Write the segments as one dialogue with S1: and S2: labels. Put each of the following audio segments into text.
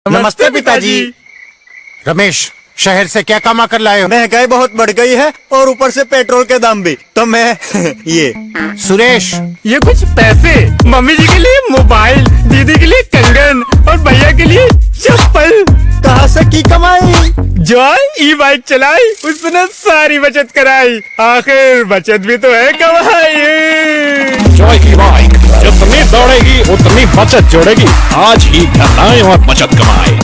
S1: नमस्ते पिताजी।
S2: रमेश, शहर से क्या कमा कर लाए हो?
S1: महंगाई बहुत बढ़ गई है और ऊपर से पेट्रोल के दाम भी, तो मैं ये।
S2: सुरेश,
S3: ये कुछ पैसे मम्मी जी के लिए मोबाइल, दीदी के लिए कंगन और भैया के लिए चप्पल।
S1: कहाँ से की कमाई?
S3: जो ई बाइक चलाई उसने सारी बचत कराई, आखिर बचत भी तो है कमाई।
S4: जॉय की बाइक जितनी दौड़ेगी उतनी बचत जोड़ेगी। आज ही घर आए और बचत कमाए।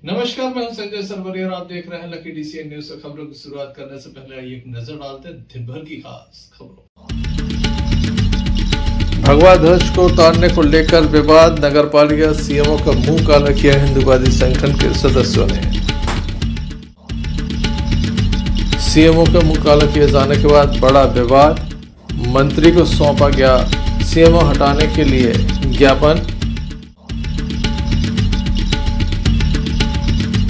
S5: नमस्कार, मैं हूं संजय सरवरिया और आप देख रहे हैं लकी डीसीएन न्यूज। खबरों की शुरुआत करने से पहले आइए एक नजर डालते हैं दिन भर की खास खबरों। भगवा ध्वज को उतारने को लेकर विवाद, नगर पालिका सीएमओ का मुंह काला किया हिंदूवादी संगठन के सदस्यों ने। सीएमओ का मुंह काला किए जाने के बाद बड़ा विवाद, मंत्री को सौंपा गया सीएमओ हटाने के लिए ज्ञापन।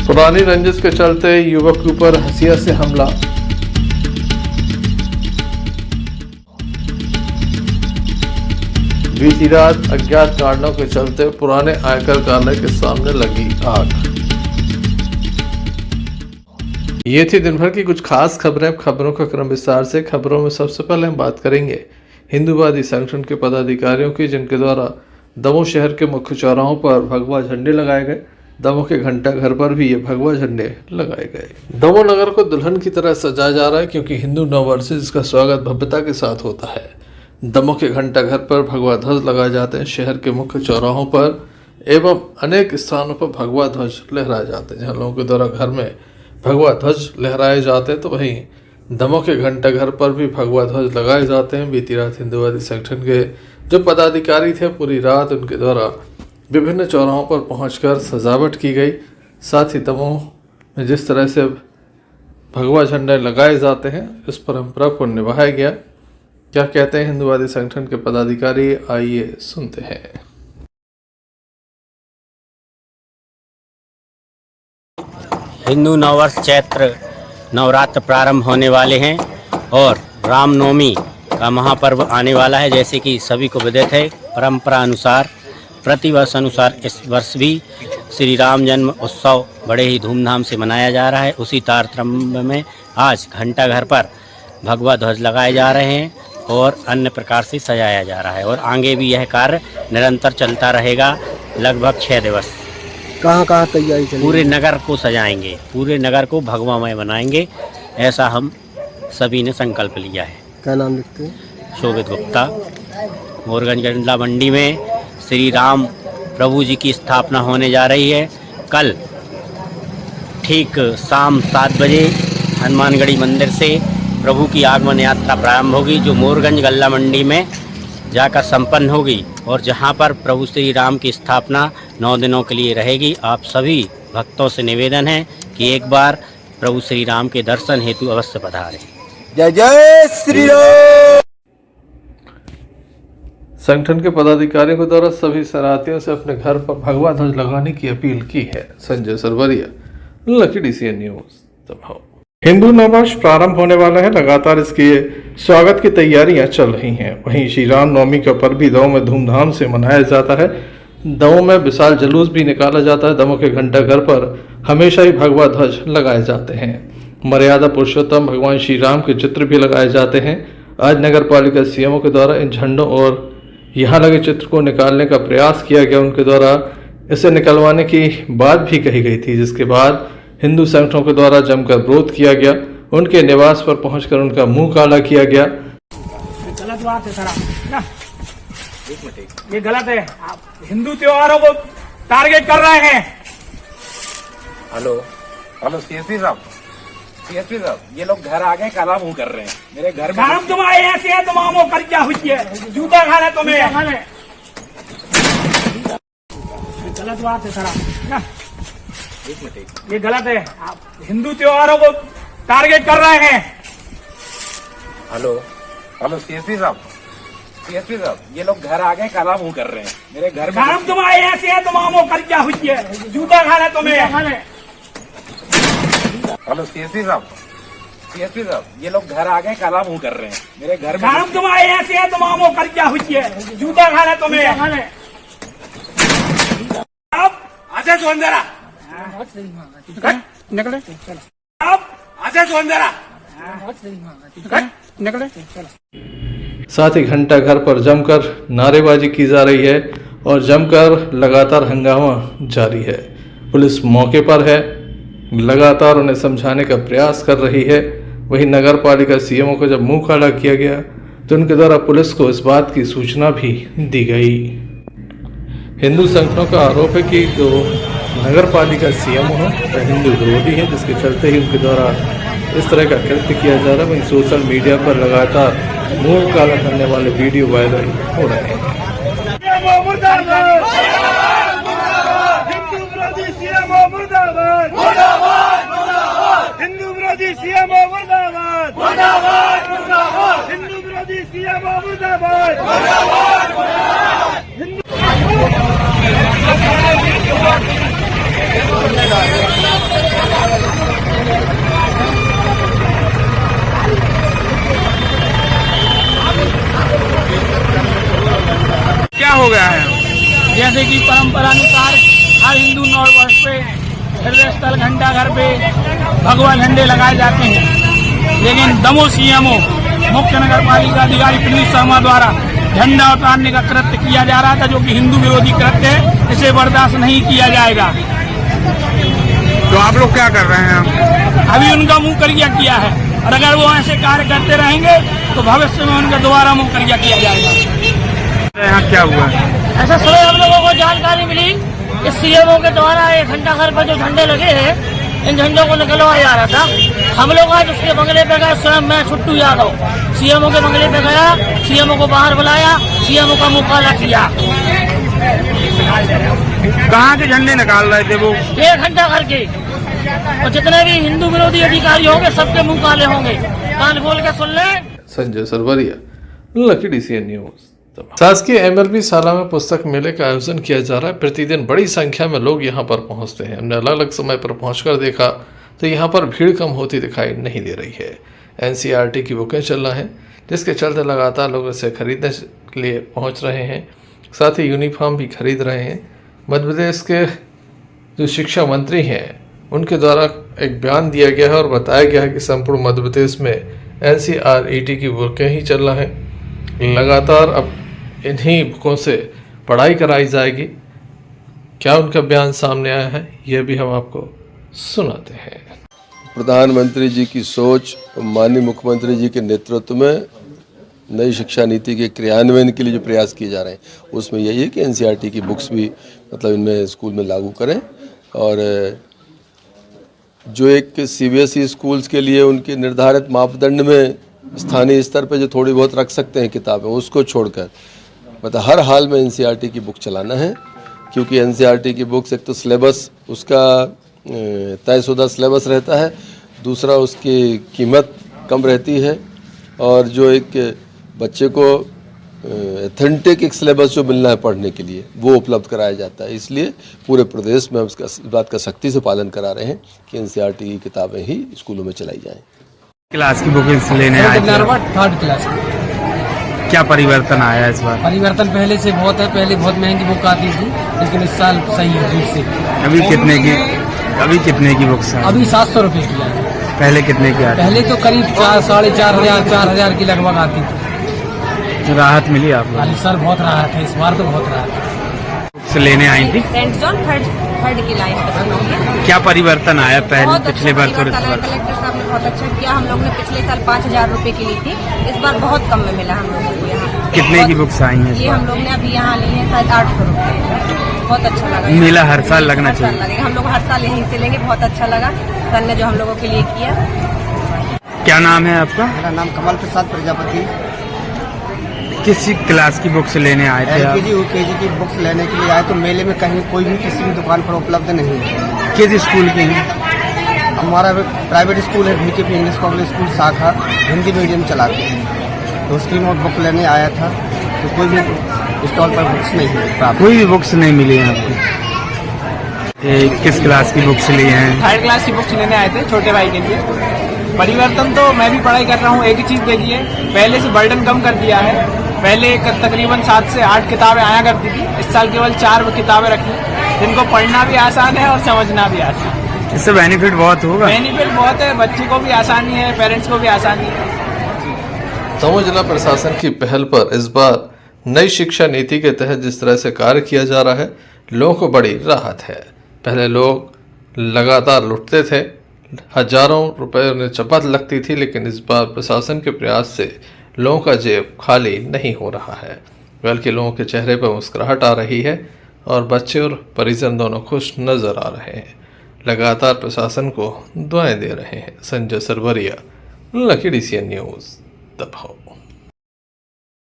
S5: पुरानी रंजिश के चलते युवक के ऊपर हंसिया से हमला। बीती रात अज्ञात कारणों के चलते पुराने आयकर कार्यालय के सामने लगी आग। ये थी दिन भर की कुछ खास खबरें। खबरों का क्रम विस्तार से। खबरों में सबसे पहले हम बात करेंगे हिंदूवादी संगठन के पदाधिकारियों की, जिनके द्वारा दमोह शहर के मुख्य चौराहों पर भगवा झंडे लगाए गए। दमोह के घंटा घर पर भी ये भगवा झंडे लगाए गए। दमोह नगर को दुल्हन की तरह सजाया जा रहा है, क्योंकि हिंदू नववर्ष से इसका स्वागत भव्यता के साथ होता है। दमोह के घंटा घर पर भगवा ध्वज लगाए जाते हैं। शहर के मुख्य चौराहों पर एवं अनेक स्थानों पर भगवा ध्वज लहराए जाते हैं। जहाँ लोगों के द्वारा घर में भगवा ध्वज लहराए जाते हैं, तो वहीं दमोह के घंटा घर पर भी भगवा ध्वज लगाए जाते हैं। बीती रात हिंदूवादी संगठन के जो पदाधिकारी थे, पूरी रात उनके द्वारा विभिन्न चौराहों पर पहुंचकर सजावट की गई। साथ ही दमोह में जिस तरह से भगवा झंडे लगाए जाते हैं, इस परंपरा को निभाया गया। क्या कहते हैं हिंदूवादी संगठन के पदाधिकारी, आइए सुनते हैं।
S6: हिंदू नववर्ष चैत्र नवरात्र प्रारंभ होने वाले हैं और रामनवमी का महापर्व आने वाला है। जैसे कि सभी को विदित है, परंपरा अनुसार प्रतिवर्ष अनुसार इस वर्ष भी श्री राम जन्म उत्सव बड़े ही धूमधाम से मनाया जा रहा है। उसी तारतम्य में आज घंटा घर पर भगवा ध्वज लगाए जा रहे हैं और अन्य प्रकार से सजाया जा रहा है और आगे भी यह कार्य निरंतर चलता रहेगा। लगभग 6 दिवस
S7: कहाँ तैयारी चल रही है?
S6: पूरे नगर को सजाएंगे, पूरे नगर को भगवामय बनाएंगे, ऐसा हम सभी ने संकल्प लिया है।
S7: क्या नाम लिखते हैं?
S6: शोभित गुप्ता। मोरगंज गंडला मंडी में श्री राम प्रभु जी की स्थापना होने जा रही है। कल ठीक शाम 7 बजे हनुमानगढ़ी मंदिर से प्रभु की आगमन यात्रा प्रारंभ होगी, जो मोरगंज गल्ला मंडी में जाकर संपन्न होगी और जहां पर प्रभु श्री राम की स्थापना 9 दिनों के लिए रहेगी। आप सभी भक्तों से निवेदन है कि एक बार प्रभु श्री राम के दर्शन हेतु अवश्य पधारें।
S7: जय जय श्री राम।
S5: संगठन के पदाधिकारियों के द्वारा सभी शरणार्थियों से अपने घर पर भगवा ध्वज लगाने की अपील की है। Sanjay Sarwariya, Lucky DCN news, Damoh. Hindu नववर्ष प्रारंभ होने वाला है। लगातार इसके स्वागत की तैयारियां चल रही हैं। वहीं श्री राम नवमी का पर्व भी दमोह में धूमधाम से मनाया जाता है। दमोह में विशाल जुलूस भी निकाला जाता है। दमोह के घंटा घर पर हमेशा ही भगवा ध्वज लगाए जाते हैं। मर्यादा पुरुषोत्तम भगवान श्री राम के चित्र भी लगाए जाते हैं। आज नगर पालिका सीएमओ के द्वारा इन झंडों और यहाँ लगे चित्र को निकालने का प्रयास किया गया। उनके द्वारा इसे निकलवाने की बात भी कही गई थी, जिसके बाद हिंदू संगठनों के द्वारा जमकर विरोध किया गया। उनके निवास पर पहुंचकर उनका मुंह काला किया गया।
S3: गलत बात है सर ना, ये गलत है। आप हिंदू त्योहारों को टारगेट कर रहे हैं।
S8: हेलो सीएसपी साहब, ये लोग घर आ गए, काला मुंह कर रहे हैं मेरे घर में।
S3: काम तुम आए ऐसे है, तुम आमो कर क्या हुई है, जूता खाना तुम्हें। गलत बात है सर ना, ये गलत है। आप हिंदू त्योहारों को टारगेट कर रहे हैं।
S8: हेलो सीएसपी साहब, सीएसपी साहब ये लोग घर आ गए काला मुंह कर रहे हैं मेरे घर में।
S3: काम तुम्हारे ऐसे है, तुम आमो कर क्या हुई है, जूता खाना तुम्हें।
S8: हेलो सीएसपी साहब ये लोग घर आ गए काला मुंह कर रहे हैं मेरे घर में।
S3: काम तुम्हारे ऐसे है, तुम आमो कर क्या हुई है, जूता खाना तुम्हें। अब
S8: आजा तो अंदर
S3: निकले,
S8: अब आजा तो अंदर
S3: निकले।
S5: साथ ही घंटा घर पर जमकर नारेबाजी की जा रही है और जमकर लगातार हंगामा जारी है। पुलिस मौके पर है, लगातार उन्हें समझाने का प्रयास कर रही है। वहीं नगर पालिका सीएमओ को जब मुंह काला किया गया तो उनके द्वारा पुलिस को इस बात की सूचना भी दी गई। हिंदू संगठनों का आरोप है कि जो नगर पालिका सीएमओ है वह हिंदू विरोधी है, जिसके चलते ही उनके द्वारा इस तरह का कृत्य किया जा रहा है। वहीं सोशल मीडिया पर लगातार मुंह काला करने वाले वीडियो वायरल हो रहे हैं।
S3: हिंदू विरोधी सीएमओ मुर्दाबाद, हिंदू विरोधी सीएमओ मुर्दाबाद, हिंदू विरोधी सीएमओ मुर्दाबाद।
S8: क्या हो गया है?
S3: जैसे कि परंपरानुसार हर हिंदू नववर्ष पे हृदय स्थल घंटा घर पे भगवा झंडे लगाए जाते हैं, लेकिन दमोह सीएमओ मुख्य नगर पालिका अधिकारी प्रणीत शर्मा द्वारा झंडा उतारने का कृत्य किया जा रहा था, जो कि हिंदू विरोधी कृत्य है। इसे बर्दाश्त नहीं किया जाएगा।
S8: तो आप लोग क्या कर रहे हैं?
S3: अभी उनका मुंह करिया किया है, और अगर वो ऐसे कार्य करते रहेंगे तो भविष्य में उनका दोबारा मुंह करिया किया जाएगा।
S8: यहाँ क्या हुआ?
S9: ऐसा सुबह हम लोगों को जानकारी मिली कि सीएमओ के द्वारा एक घंटा घर पर जो झंडे लगे हैं, इन झंडों को निकलवाया जा रहा था। हम लोग आज उसके बंगले पे गए, स्वयं मैं छुट्टू यादव सीएमओ के बंगले पे गया, सीएमओ को बाहर बुलाया, सीएमओ का मुंह काला किया।
S8: कहाँ के झंडे निकाल रहे थे वो?
S9: एक घंटा घर के, और जितने भी हिंदू विरोधी अधिकारी होंगे सबके मुंह काले होंगे। कान खोल के सुन ले।
S5: Sanjay Sarwariya, Lucky DCN news. शासकीय MLB शाला में पुस्तक मेले का आयोजन किया जा रहा है। प्रतिदिन बड़ी संख्या में लोग यहां पर पहुंचते हैं। हमने अलग अलग समय पर पहुंचकर देखा तो यहां पर भीड़ कम होती दिखाई नहीं दे रही है। NCERT की बुकें चल रही हैं, जिसके चलते लगातार लोग इसे खरीदने के लिए पहुंच रहे हैं। साथ ही यूनिफॉर्म भी खरीद रहे हैं। मध्य प्रदेश के जो शिक्षा मंत्री हैं उनके द्वारा एक बयान दिया गया है और बताया गया है कि संपूर्ण मध्य प्रदेश में NCERT की बुकें ही चल रहा है। लगातार अब इन्हीं बुकों से पढ़ाई कराई जाएगी। क्या उनका बयान सामने आया है, यह भी हम आपको सुनाते हैं।
S10: प्रधानमंत्री जी की सोच, माननीय मुख्यमंत्री जी के नेतृत्व में नई शिक्षा नीति के क्रियान्वयन के लिए जो प्रयास किए जा रहे हैं, उसमें यही है कि NCERT की बुक्स भी मतलब इनमें स्कूल में लागू करें, और जो एक CBSE स्कूल्स के लिए उनके निर्धारित मापदंड में स्थानीय स्तर पर जो थोड़ी बहुत रख सकते हैं किताबें, उसको छोड़कर मतलब हर हाल में NCERT की बुक चलाना है। क्योंकि NCERT की बुक्स एक तो सिलेबस उसका तयशुदा सिलेबस रहता है, दूसरा उसकी कीमत कम रहती है, और जो एक बच्चे को एथेंटिक एक सिलेबस जो मिलना है पढ़ने के लिए वो उपलब्ध कराया जाता है। इसलिए पूरे प्रदेश में हम इस बात का सख्ती से पालन करा रहे हैं कि NCERT की किताबें ही स्कूलों में चलाई जाएँ।
S8: क्लास की बुक लेने आए थे?
S7: 3rd class.
S8: क्या परिवर्तन आया इस बार?
S7: परिवर्तन पहले से बहुत है, पहले बहुत महंगी बुक आती थी, लेकिन इस साल सही है रेट से।
S8: अभी कितने की बुक्स हैं?
S7: अभी 700 रुपये की है।
S8: पहले कितने की आती?
S7: पहले तो करीब 4,500-4,000 की लगभग आती थी।
S8: राहत मिली आपको?
S7: सर बहुत राहत है, इस बार तो बहुत राहत है।
S8: बुक्स लेने आई थी?
S9: सेंट जॉन थर्ड की लाइन पे।
S8: क्या परिवर्तन आया पहले पिछले बार और इस बार?
S9: कलेक्टर साहब ने बहुत अच्छा किया। हम लोग ने पिछले साल 5,000 रुपए की ली थी, इस बार बहुत कम में मिला हम लोगों को यहाँ।
S8: कितने की बुक्स आई हैं?
S9: ये हम लोग ने अभी यहाँ ली है शायद 800 रुपए। बहुत अच्छा लगा।
S8: मेला हर साल लगना चाहिए।
S9: लगेगा, हम लोग हर साल यहीं से लेंगे। बहुत अच्छा लगा सर ने जो हम लोगों के लिए किया।
S8: क्या नाम है आपका?
S7: मेरा नाम कमल प्रसाद प्रजापति।
S8: किस क्लास की बुक्स लेने आए थे आप?
S7: LKG UKG की बुक्स लेने के लिए आए, तो मेले में कहीं कोई भी किसी भी दुकान पर उपलब्ध नहीं है।
S8: किस स्कूल की हैं?
S7: हमारा प्राइवेट स्कूल है, VKP इंग्लिश पब्लिक स्कूल शाखा, हिंदी मीडियम चलाते हैं, तो उसकी मैं बुक लेने आया था। तो कोई भी स्टॉल पर बुक्स नहीं प्राप्त।
S1: कोई भी बुक्स नहीं मिली है आपको? किस क्लास की बुक्स ली हैं?
S3: 3rd क्लास की बुक्स लेने आए थे छोटे भाई के लिए। परिवर्तन तो मैं भी पढ़ाई कर रहा हूँ। एक ही चीज़ देखिए, पहले से बर्डन कम कर दिया है। पहले तकरीबन 7 से 8 किताबें आया करती थी, इस साल केवल 4 किताबें रखी, जिनको पढ़ना भी आसान है और समझना भी आसान है।
S1: इससे बेनिफिट बहुत होगा।
S3: बेनिफिट बहुत है, बच्चे को भी आसानी है, पेरेंट्स को भी आसानी है।
S5: दमोह जिला प्रशासन की पहल पर इस बार नई शिक्षा नीति के तहत जिस तरह से कार्य किया जा रहा है, लोगों को बड़ी राहत है। पहले लोग लगातार लुटते थे, हजारों रुपए उन्हें चपत लगती थी, लेकिन इस बार प्रशासन के प्रयास से लोगों का जेब खाली नहीं हो रहा है, बल्कि लोगों के चेहरे पर मुस्कुराहट आ रही है और बच्चे और परिजन दोनों खुश नजर आ रहे हैं। लगातार प्रशासन को दुआएं दे रहे हैं। Sanjay Sarwariya, Lucky DCN news, Damoh.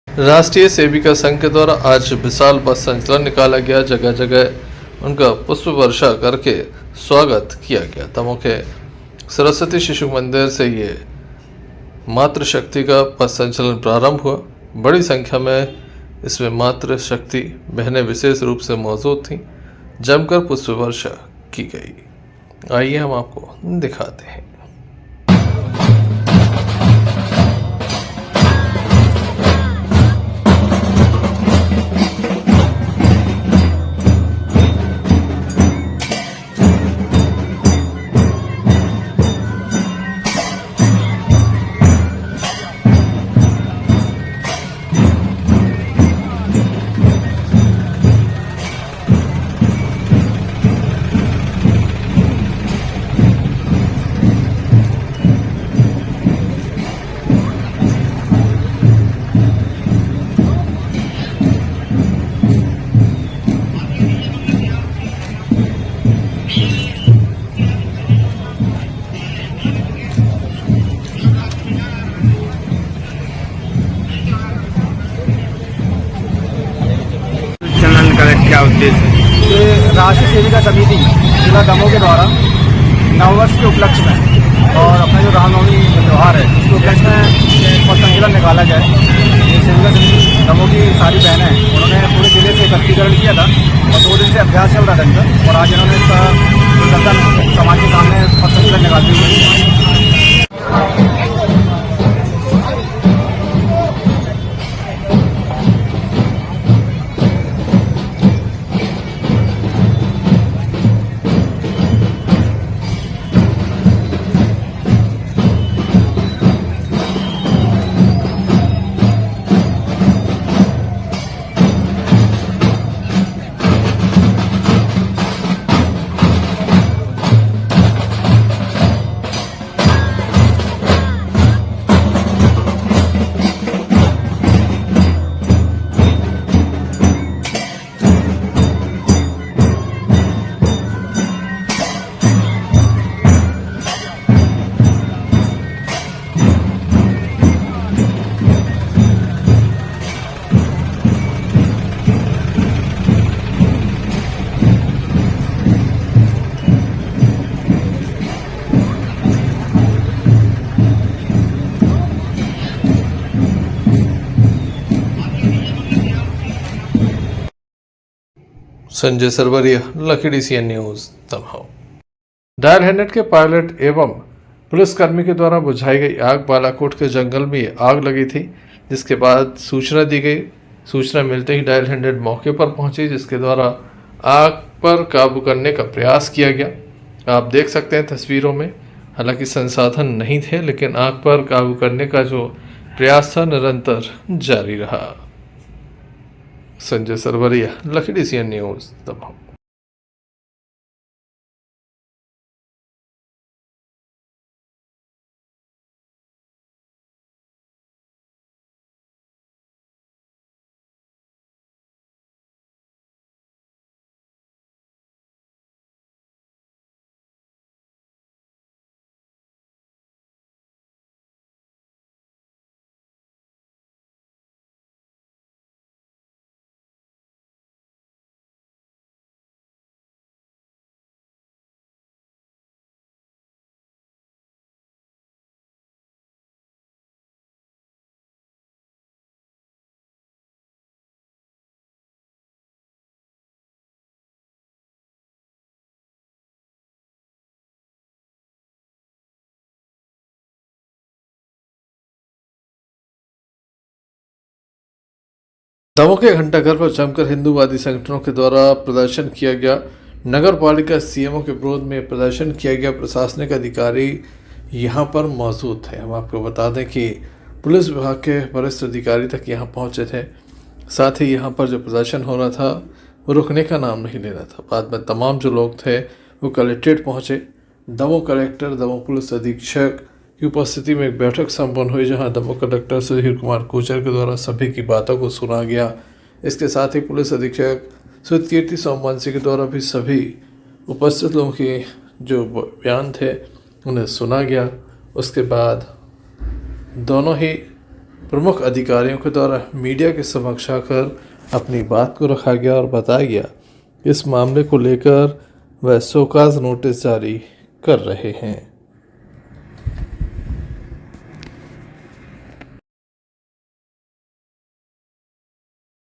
S5: Rashtriya Sevika संघ के द्वारा आज विशाल बस संचलन निकाला गया। जगह जगह उनका पुष्प वर्षा करके स्वागत किया गया। दमोह के सरस्वती शिशु मंदिर से ये मातृशक्ति का बस संचलन प्रारंभ हुआ। बड़ी संख्या में इसमें मातृशक्ति बहनें विशेष रूप से मौजूद थीं। जमकर पुष्प वर्षा की गई। आइए हम आपको दिखाते हैं।
S1: चलन का क्या उद्देश्य है?
S7: ये राष्ट्रीय सेविका समिति जिला दमोह के द्वारा नववर्ष के उपलक्ष्य में और अपना जो रामनवमी त्यौहार है उसके उपलक्ष्य में पथ संचलन निकाला जाए। ये सेविका समिति दमोह की सारी बहनें हैं, उन्होंने पूरे जिले से एकत्रीकरण किया था और 2 दिन से अभ्यास चल रहा था इनका, और आज इन्होंने इसका प्रदर्शन समाज के सामने पथ संचलन निकालते हुए।
S5: Sanjay Sarwariya, Lucky DCN news, Damoh. Dial hundred के पायलट एवं पुलिसकर्मी के द्वारा बुझाई गई आग बालाकोट के जंगल में आग लगी थी, जिसके बाद सूचना दी गई। सूचना मिलते ही डायल हैंडेड मौके पर पहुंची, जिसके द्वारा आग पर काबू करने का प्रयास किया गया। आप देख सकते हैं तस्वीरों में, हालांकि संसाधन नहीं थे, लेकिन आग पर काबू करने का जो प्रयास था निरंतर जारी रहा। Sanjay Sarwariya, Lucky DCN news, Damoh. Damoh के घंटाघर पर जमकर हिंदूवादी संगठनों के द्वारा प्रदर्शन किया गया। नगर पालिका सीएमओ के विरोध में प्रदर्शन किया गया। प्रशासनिक अधिकारी यहां पर मौजूद थे। हम आपको बता दें कि पुलिस विभाग के वरिष्ठ अधिकारी तक यहां पहुंचे थे। साथ ही यहां पर जो प्रदर्शन हो रहा था वो रुकने का नाम नहीं ले रहा था। बाद में तमाम जो लोग थे वो कलेक्ट्रेट पहुंचे। दमोह कलेक्टर, दमोह पुलिस अधीक्षक की उपस्थिति में एक बैठक संपन्न हुई, जहां दमोह कलेक्टर सुधीर कुमार कोचर के द्वारा सभी की बातों को सुना गया। इसके साथ ही पुलिस अधीक्षक सुकीर्ति सोमवंशी के द्वारा भी सभी उपस्थित लोगों के जो बयान थे उन्हें सुना गया। उसके बाद दोनों ही प्रमुख अधिकारियों के द्वारा मीडिया के समक्ष आकर अपनी बात को रखा गया और बताया गया इस मामले को लेकर वह शोकाज नोटिस जारी कर रहे हैं।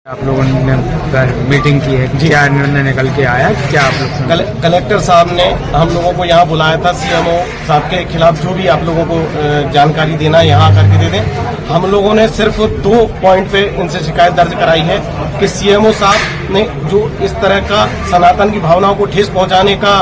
S7: आप लोगों ने मीटिंग की है, क्या निर्णय निकल के आया, क्या आप लोग?
S11: कलेक्टर साहब ने हम लोगों को यहाँ बुलाया था। सीएमओ साहब के खिलाफ जो भी आप लोगों को जानकारी देना है यहाँ आकर के दे दें। हम लोगों ने सिर्फ 2 पॉइंट पे इनसे शिकायत दर्ज कराई है कि सीएमओ साहब ने जो इस तरह का सनातन की भावनाओं को ठेस पहुंचाने का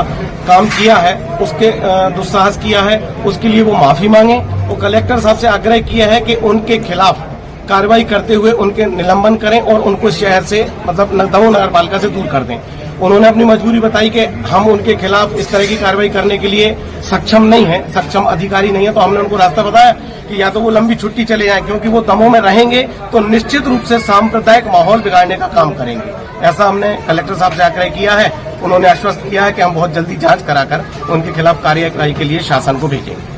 S11: काम किया है, उसके दुस्साहस किया है, उसके लिए वो माफी मांगे। वो कलेक्टर साहब से आग्रह किया है कि उनके खिलाफ कार्रवाई करते हुए उनके निलंबन करें और उनको शहर से मतलब दमोह नगर पालिका से दूर कर दें। उन्होंने अपनी मजबूरी बताई कि हम उनके खिलाफ इस तरह की कार्रवाई करने के लिए सक्षम नहीं है, सक्षम अधिकारी नहीं है। तो हमने उनको रास्ता बताया कि या तो वो लंबी छुट्टी चले जाएं, क्योंकि वो दमोह में रहेंगे तो निश्चित रूप से सांप्रदायिक माहौल बिगाड़ने का काम करेंगे। ऐसा हमने कलेक्टर साहब से आग्रह किया है। उन्होंने आश्वस्त किया है कि हम बहुत जल्दी जांच कराकर उनके खिलाफ कार्यवाही के लिए शासन को भेजेंगे।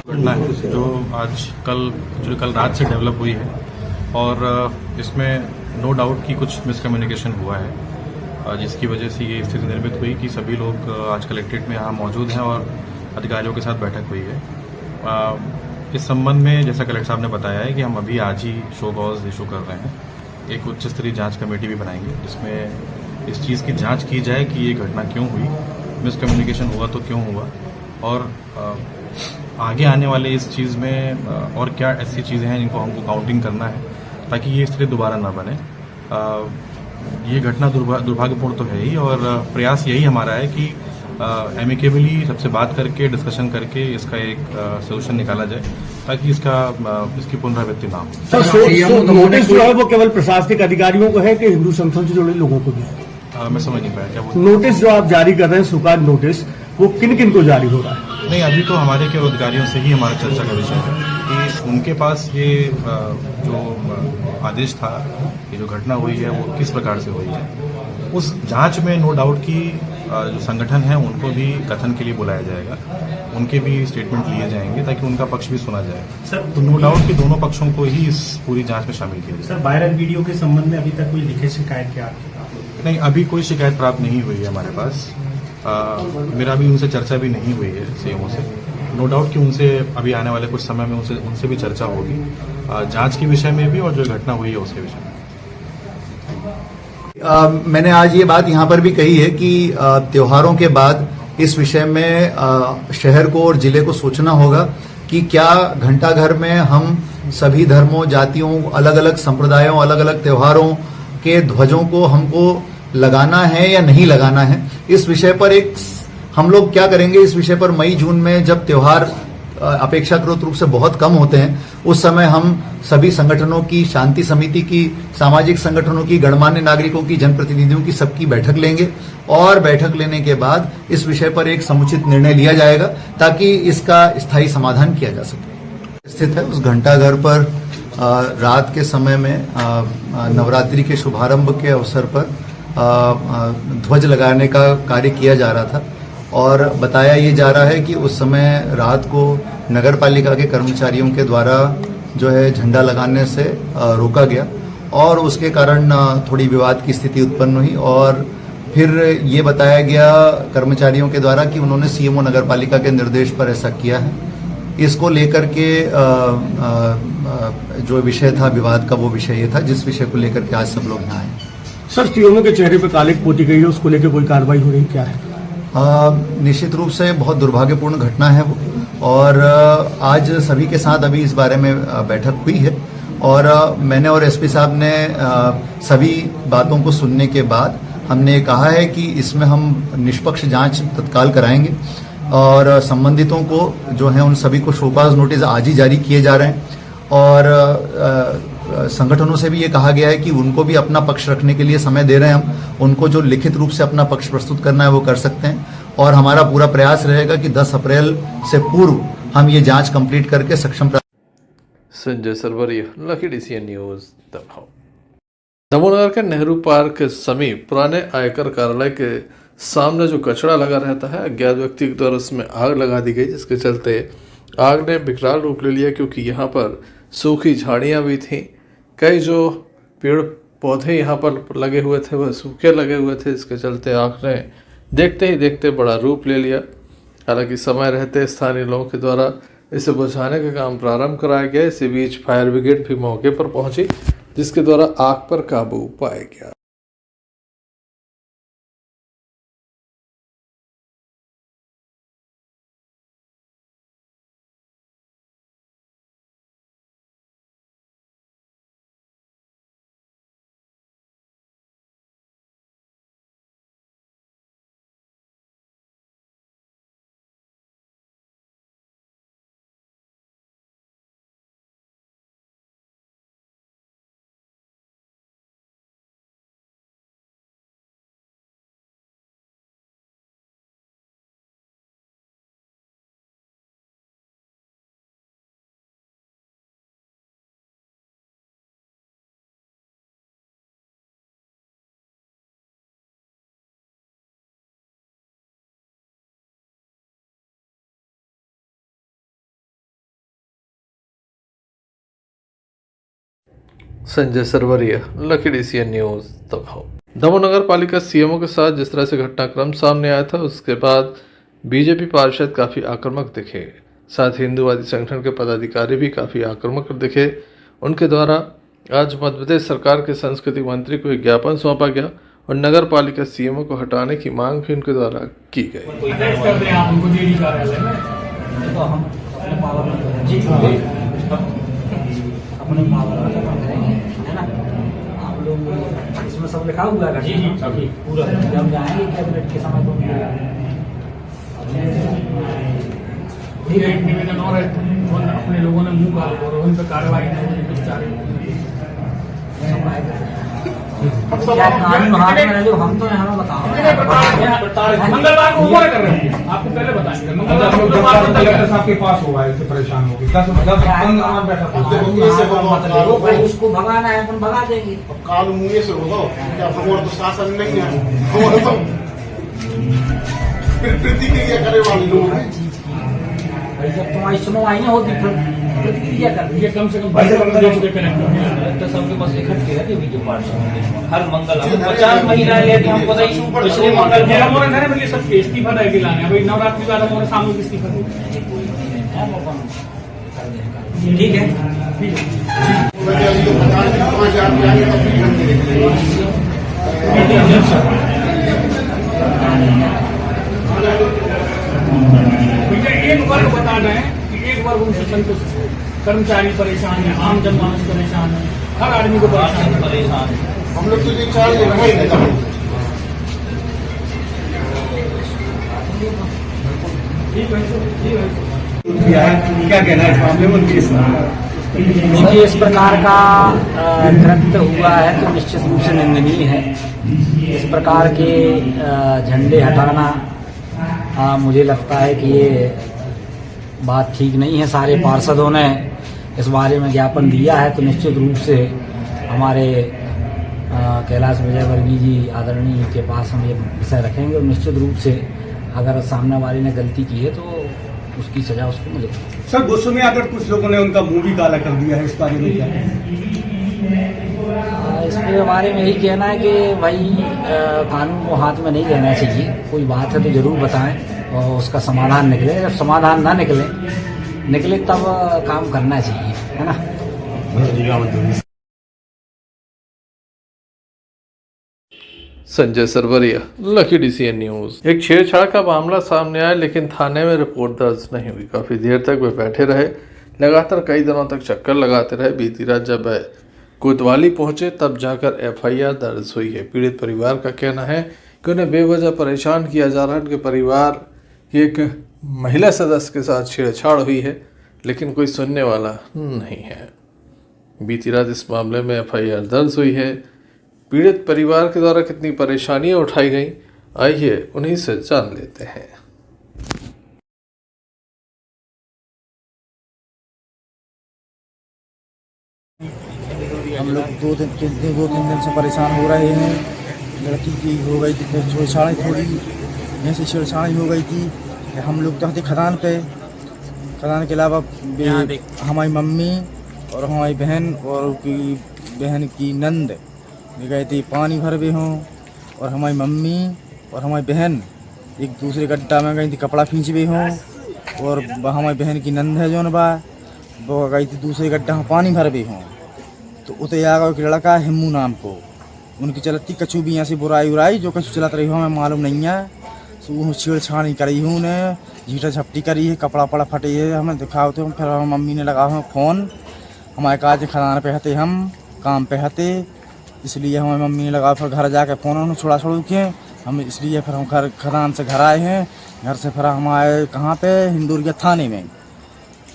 S12: घटना है जो कल रात से डेवलप हुई है और इसमें नो डाउट कि कुछ मिसकम्युनिकेशन हुआ है, जिसकी वजह से ये स्थिति निर्मित हुई कि सभी लोग आज कलेक्ट्रेट में यहाँ मौजूद हैं और अधिकारियों के साथ बैठक हुई है। इस संबंध में जैसा कलेक्टर साहब ने बताया है कि हम अभी आज ही शो कॉज इशू कर रहे हैं। एक उच्च स्तरीय जांच कमेटी भी बनाएंगे जिसमें इस चीज़ की जांच की जाए कि ये घटना क्यों हुई, मिसकम्युनिकेशन हुआ तो क्यों हुआ, और आगे आने वाले इस चीज़ में और क्या ऐसी चीज़ें हैं जिनको हमको काउंटिंग करना है ताकि ये स्थिति दोबारा ना बने। ये घटना दुर्भाग्यपूर्ण तो है ही, और प्रयास यही हमारा है कि एमिकेबली सबसे बात करके डिस्कशन करके इसका एक सोल्यूशन निकाला जाए ताकि इसकी पुनरावृत्ति ना हो।
S11: नोटिस जो है वो केवल प्रशासनिक अधिकारियों को है कि हिंदू संगठन से जुड़े लोगों को भी?
S12: मैं समझ नहीं पाया क्या बोल।
S11: नोटिस जो आप जारी कर रहे हैं, सुकाज नोटिस, वो किन किन को जारी हो रहा है?
S12: नहीं, अभी तो हमारे केवल अधिकारियों से ही हमारा चर्चा का विषय है कि उनके पास ये जो आदेश था, ये जो घटना हुई है वो किस प्रकार से हुई है। उस जांच में नो डाउट कि जो संगठन है उनको भी कथन के लिए बुलाया जाएगा, उनके भी स्टेटमेंट लिए जाएंगे ताकि उनका पक्ष भी सुना जाए। सर, तो नो डाउट कि दोनों पक्षों को ही इस पूरी जांच में शामिल किया जाए।
S11: सर, वायरल वीडियो के संबंध में अभी तक कोई लिखित शिकायत क्या?
S12: नहीं, अभी कोई शिकायत प्राप्त नहीं हुई है हमारे पास। मेरा भी उनसे चर्चा भी नहीं हुई है सीएमओ से। नो डाउट कि उनसे अभी आने वाले कुछ समय में उनसे भी चर्चा होगी जांच के विषय में भी और जो घटना हुई है उसके विषय में।
S1: मैंने आज ये बात यहाँ पर भी कही है कि त्योहारों के बाद इस विषय में शहर को और जिले को सोचना होगा कि क्या घंटाघर में हम सभी धर्मों, जातियों, अलग अलग संप्रदायों, अलग अलग त्योहारों के ध्वजों को हमको लगाना है या नहीं लगाना है। इस विषय पर एक हम लोग क्या करेंगे, इस विषय पर मई जून में जब त्योहार अपेक्षाकृत रूप से बहुत कम होते हैं, उस समय हम सभी संगठनों की, शांति समिति की, सामाजिक संगठनों की, गणमान्य नागरिकों की, जनप्रतिनिधियों की सबकी बैठक लेंगे और बैठक लेने के बाद इस विषय पर एक समुचित निर्णय लिया जाएगा ताकि इसका स्थायी समाधान किया जा सके। स्थित है उस घंटाघर पर रात के समय में नवरात्रि के शुभारंभ के अवसर पर ध्वज लगाने का कार्य किया जा रहा था और बताया ये जा रहा है कि उस समय रात को नगर पालिका के कर्मचारियों के द्वारा जो है झंडा लगाने से रोका गया और उसके कारण थोड़ी विवाद की स्थिति उत्पन्न हुई और फिर ये बताया गया कर्मचारियों के द्वारा कि उन्होंने सीएमओ नगर पालिका के निर्देश पर ऐसा किया है। इसको लेकर के जो विषय था विवाद का, वो विषय ये था जिस विषय को लेकर के आज सब लोग यहाँ आए।
S11: सर, सीएमओ के चेहरे पे कालिक पोती गई है, उसको लेकर कोई कार्रवाई हो रही क्या है?
S1: निश्चित रूप से बहुत दुर्भाग्यपूर्ण घटना है वो, और आज सभी के साथ अभी इस बारे में बैठक हुई है और मैंने और एसपी साहब ने सभी बातों को सुनने के बाद हमने कहा है कि इसमें हम निष्पक्ष जांच तत्काल कराएंगे और संबंधितों को जो है उन सभी को शोकाज नोटिस आज ही जारी किए जा रहे हैं और संगठनों से भी ये कहा गया है कि उनको भी अपना पक्ष रखने के लिए समय दे रहे हैं हम। उनको जो लिखित रूप से अपना पक्ष प्रस्तुत करना है वो कर सकते हैं और हमारा पूरा प्रयास रहेगा कि 10 अप्रैल से पूर्व हम ये जांच कंप्लीट करके सक्षम।
S5: Sanjay Sarwariya, Lucky DCN news, Damoh. दमोहनगर के नेहरू पार्क के समीप पुराने आयकर कार्यालय के सामने जो कचरा लगा रहता है, अज्ञात व्यक्ति के द्वारा उसमें आग लगा दी गई, जिसके चलते आग ने विकराल रूप ले लिया क्योंकि यहाँ पर सूखी झाड़ियाँ भी थीं। कई जो पेड़ पौधे यहाँ पर लगे हुए थे वह सूखे लगे हुए थे, इसके चलते आग ने देखते ही देखते बड़ा रूप ले लिया। हालांकि समय रहते स्थानीय लोगों के द्वारा इसे बुझाने का काम प्रारंभ कराया गया। इसी बीच फायर ब्रिगेड भी मौके पर पहुंची, जिसके द्वारा आग पर काबू पाया गया। Sanjay Sarwariya, Lucky DCN news, Damoh. Damoh नगर पालिका CMO के साथ जिस तरह से घटनाक्रम सामने आया था, उसके बाद बीजेपी पार्षद काफ़ी आक्रामक दिखे। साथ ही हिंदूवादी संगठन के पदाधिकारी भी काफ़ी आक्रामक दिखे। उनके द्वारा आज मध्य प्रदेश सरकार के संस्कृति मंत्री को एक ज्ञापन सौंपा गया और नगर पालिका CMO को हटाने की मांग भी उनके द्वारा की गई।
S7: इसमें सब लिखा हुआ है। जी सभी पूरा जब जाएंगे कैबिनेट के समय तो
S3: एक निवेदन और है, अपने लोगों ने मुंह काले और उन पर कार्रवाई नहीं हम तो यहाँ बताओ मंगलवार को ऊपर कर रहे हैं, आपको पहले बताएंगे। मंगलवार को कलेक्टर साहब के पास होगा, इससे परेशान होगी। 10
S7: उसको भगाना है, अपन भगा देंगे।
S11: कानून मुँह से होगा, हमारा तो शासन नहीं है, हमारा तो प्रतिक्रिया करे वाले लोग हैं।
S7: जब तुम्हारी सुनवाई नहीं होती फिर प्रतिक्रिया कर
S3: ये कम से कम
S7: कलेक्टर साहब के पास इकट्ठे रहते वीडियो पार्षद हर मंगल 50 महिलाएं लेते हैं, पता ही पिछले मंगल
S3: में ये सब इस्तीफा दे के लाने भाई, नवरात्रि के बाद हमारे सामने इस्तीफा
S7: ठीक है।
S3: एक वर्ग बता रहे हैं कि एक वर्ग उनसे संतुष्ट है, कर्मचारी परेशान है, आम जनमानस परेशान है, हर आदमी को परेशान है।
S11: हम लोग तो ये चार ले रहे हैं।
S7: क्या कहना है इस मामले में? देखिए, इस प्रकार का कृत्य हुआ है तो निश्चित रूप से निंदनीय है। इस प्रकार के झंडे हटाना मुझे लगता है कि ये बात ठीक नहीं है। सारे पार्षदों ने इस बारे में ज्ञापन दिया है तो निश्चित रूप से हमारे कैलाश विजयवर्गीय जी आदरणीय के पास हम ये विषय रखेंगे और निश्चित रूप से अगर सामने वाले ने गलती की है तो उसकी सजा उसको मिलेगी।
S11: सर, गुस्से में आकर कुछ लोगों ने उनका मुंह भी काला कर दिया है, इस बारे में क्या?
S7: इसके बारे में यही कहना है कि भाई कानून को हाथ में नहीं लेना चाहिए। कोई बात है तो जरूर बताएं और उसका समाधान निकले। जब समाधान ना निकले तब काम करना चाहिए, है ना।
S5: Sanjay Sarwariya, Lucky DCN news. एक छेड़छाड़ का मामला सामने आया लेकिन थाने में रिपोर्ट दर्ज नहीं हुई। काफी देर तक वे बैठे रहे लगातार कई दिनों तक चक्कर लगाते रहे। बीती रात जब कोतवाली पहुंचे तब जाकर एफआईआर दर्ज हुई है। पीड़ित परिवार का कहना है कि उन्हें बेवजह परेशान किया जा रहा है। उनके परिवार की एक महिला सदस्य के साथ छेड़छाड़ हुई है, लेकिन कोई सुनने वाला नहीं है। बीती रात इस मामले में एफआईआर दर्ज हुई है। पीड़ित परिवार के द्वारा कितनी परेशानियां उठाई गई, आइए उन्हीं से जान लेते हैं।
S7: हम लोग दो तीन दिन से परेशान हो रहे हैं। लड़की की हो गई थी छेड़छाड़ी, थोड़ी जैसे छेड़छाड़ी हो गई थी। हम लोग तो थे खदान पे। खदान के अलावा हमारी मम्मी और हमारी बहन और की बहन की नंद गए थे पानी भर भी हों, और हमारी मम्मी और हमारी बहन एक दूसरे गड्ढा में गई थी कपड़ा खींच भी हों, और हमारी बहन की नंद है जो बा वो गई थी दूसरे गड्ढा में पानी भर भी हों। तो उते आ गया एक लड़का हिम्मू नाम को, उनकी चलती कछु भी यहाँ से बुराई उराई जो कछु चलत रही हो हमें मालूम नहीं है। तो छेड़छाड़ी करी हूँ उन्हें, झीटा झपटी करी है, कपड़ा पड़ा फटे है, हमें दिखाओ तो फिर मम्मी ने लगा हमें फ़ोन। हमारे काज खदान पे हते, हम काम पे हते, इसलिए हमारी मम्मी ने लगा। फिर घर जाके फ़ोन उन्होंने छोड़ा छोड़ के हम, इसलिए फिर हम घर खदान से घर आए हैं। घर से फिर हम आए कहाँ पे, हिंदुरिया थाने में।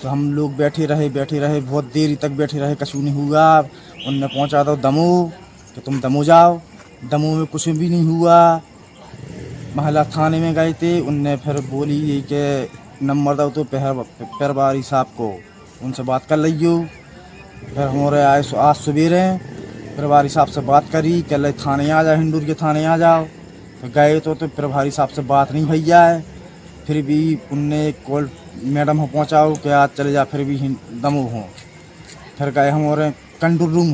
S7: तो हम लोग बैठे रहे बहुत देरी तक बैठे रहे, कछु नहीं हुआ। उनने पहुंचा दो दमू कि तुम दमू जाओ, दमू में कुछ भी नहीं हुआ। महिला थाने में गए थे, उनने फिर बोली ये कि नंबर दो तो पहरबारी साहब को, उनसे बात कर लियो। फिर हमारे आए आज सवेरे पहरबारी साहब से बात करी, कल थाने आ जाओ, हिंदूर के थाने आ जाओ। फिर गए तो पहरबारी साहब से बात नहीं भैया है। फिर भी उनने कॉल मैडम हो पहुँचाओ कि आज चले जा, फिर भी दमू हों। फिर गए हम और कंट्रोल रूम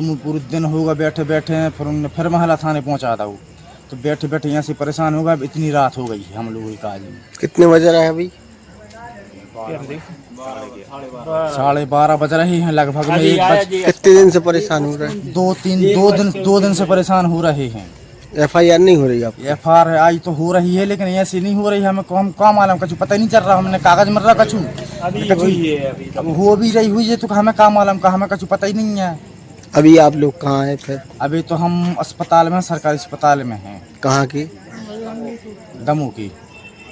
S7: में पूरे दिन होगा बैठे बैठे। फिर उनने फिर महिला थाने पहुँचा दो, तो बैठे बैठे यहाँ से परेशान होगा। इतनी रात हो गई है हम लोगों के काज में।
S13: कितने बजे रहे अभी?
S7: 12:30 बज रहे हैं लगभग में। 1 बज।
S13: कितने दिन से परेशान हो रहे हैं?
S7: 2 दिन से परेशान हो रहे हैं।
S13: एफआईआर नहीं हो रही आप?
S7: एफआईआर तो हो रही है, लेकिन ऐसे नहीं हो रही है। हमें काम मालूम कछु पता नहीं चल रहा। हमने कागज मर रहा कछु अब हो भी रही हुई है, तो हमें काम मालूम का, हमें कछु पता ही नहीं है।
S13: अभी आप लोग कहाँ हैं फिर?
S7: अभी तो हम अस्पताल में, सरकारी अस्पताल में हैं।
S13: कहाँ की?
S7: दमू की।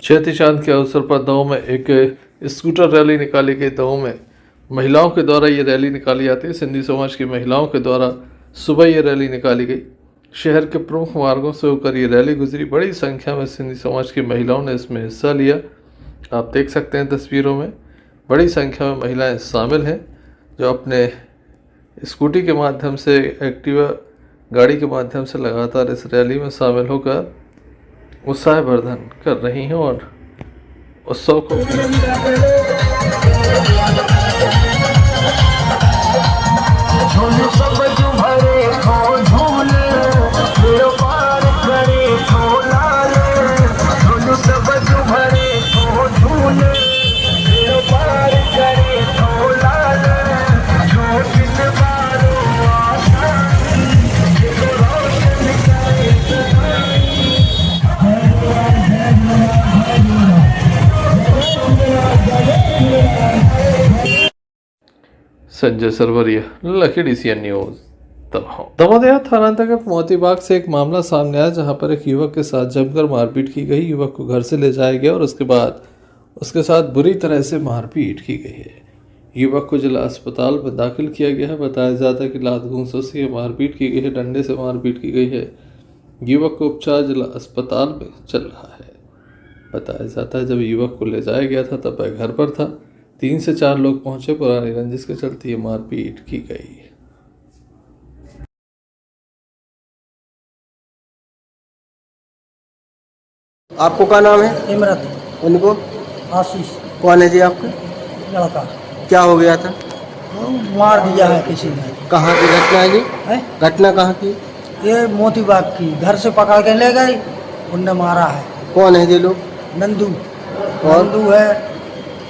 S5: चैती चांद के अवसर पर दमोह में एक स्कूटर रैली निकाली गई। दमोह में महिलाओं के द्वारा ये रैली निकाली जाती है। सिंधी समाज की महिलाओं के द्वारा सुबह ये रैली निकाली गई। शहर के प्रमुख मार्गों से होकर ये रैली गुजरी। बड़ी संख्या में सिंधी समाज की महिलाओं ने इसमें हिस्सा लिया। आप देख सकते हैं तस्वीरों में बड़ी संख्या में महिलाएं शामिल हैं, जो अपने स्कूटी के माध्यम से, एक्टिवा गाड़ी के माध्यम से लगातार इस रैली में शामिल होकर उत्साहवर्धन कर रही हैं और उत्सव को Sanjay Sarwariya, Lucky DCN news, Damoh. Damoh थाना अंतर्गत मोतीबाग से एक मामला सामने आया, जहां पर एक युवक के साथ जमकर मारपीट की गई। युवक को घर से ले जाया गया और उसके बाद उसके साथ बुरी तरह से मारपीट की गई है। युवक को जिला अस्पताल में दाखिल किया गया है। बताया जाता है कि लात घूंसों से मारपीट की गई है, डंडे से मारपीट की गई है। युवक को उपचार जिला अस्पताल में चल रहा है। बताया जाता है जब युवक को ले जाया गया था तब वह घर पर था। 3 से 4 लोग पहुंचे। पुरानी रंजिश के चलते ये मारपीट की गई।
S13: आपको क्या नाम है?
S9: इमरत।
S13: उनको?
S9: आशीष।
S13: कौन है जी आपका?
S9: लड़का।
S13: क्या हो गया था?
S9: मार दिया है किसी ने।
S13: कहाँ की घटना है जी? घटना कहाँ की?
S9: ये मोतीबाग की। घर से पकड़ के ले गए, उनने मारा है।
S13: कौन है जी लोग?
S9: नंदू।
S13: और?
S9: नंदू है,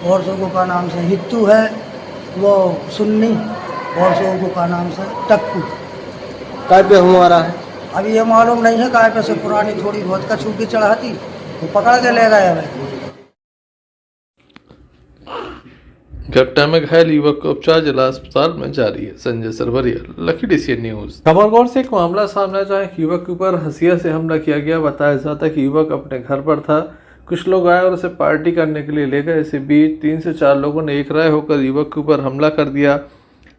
S9: और लोगों का नाम से हित्तू है, वो सुन्नी, और लोगों का नाम से टक्कू।
S13: काय पे हमारा है?
S9: अभी ये मालूम नहीं है, काय पे से पुरानी थोड़ी बहुत कछू की चढ़ाती, वो पकड़ के ले गए हमें।
S5: घटना में घायल युवक को उपचार जिला अस्पताल में जारी है। Sanjay Sarwariya, Lucky DCN news. खबरगौर से एक मामला सामने आया जहाँ एक युवक के ऊपर हंसिया से हमला किया गया। बताया जाता है कि युवक अपने घर पर था, कुछ लोग आए और उसे पार्टी करने के लिए ले गए। इसी बीच 3 से 4 लोगों ने एक राय होकर युवक के ऊपर हमला कर दिया।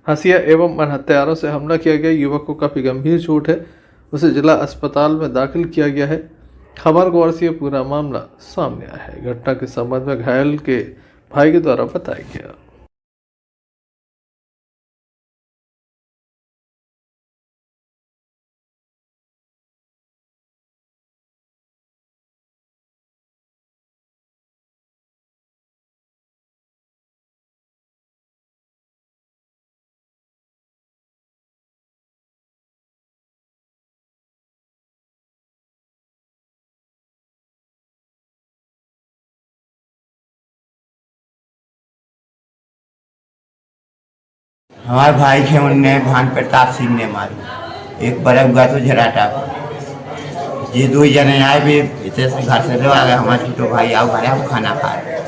S5: हंसिया एवं हथियारों से हमला किया गया। युवक को काफ़ी गंभीर चोट है, उसे जिला अस्पताल में दाखिल किया गया है। खबरगौर से यह पूरा मामला सामने आया है। घटना के संबंध में घायल के भाई के द्वारा बताया गया।
S14: हमारे भाई थे, उनने भान प्रताप सिंह ने मारी। एक बड़ा हुआ तो झराटा पर ये 2 जने आए भी इतने से घर से आ गए। हमारे छोटे भाई आओ घर आओ खाना खा रहे,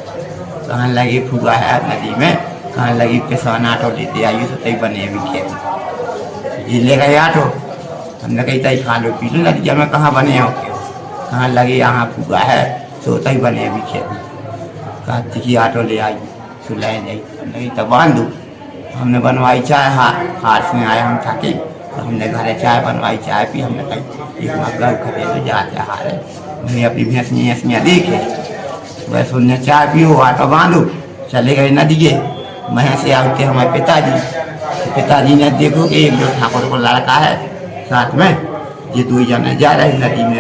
S14: कहने लगी फुआ है नदी में, कहने लगी किसान आटो लेते आइए तो तई बने भी खेत ये ले गए आटो। हमने कही तई खा लो पी लो। नदिया में कहाँ बने हो के, कहने लगी यहाँ फुआ है तो तई बने भी खेत। कहती कि आटो ले आइए सुलाए जाइए। हमने तब बांध दो। हमने बनवाई चाय, हार से आए हम थके तो हमने घरे चाय बनवाई, चाय पी। हमने कही एक मग्गा खटे तो जाते हारे मैं अपनी भैंसियाँ देखे बस उनने चाय पियो आटो बांधो चले गए नदिए। वहीं से आते हमारे पिताजी ने देखो कि एक 2 ठाकुर को लड़का है साथ में, ये 2 जने जा रहे नदी में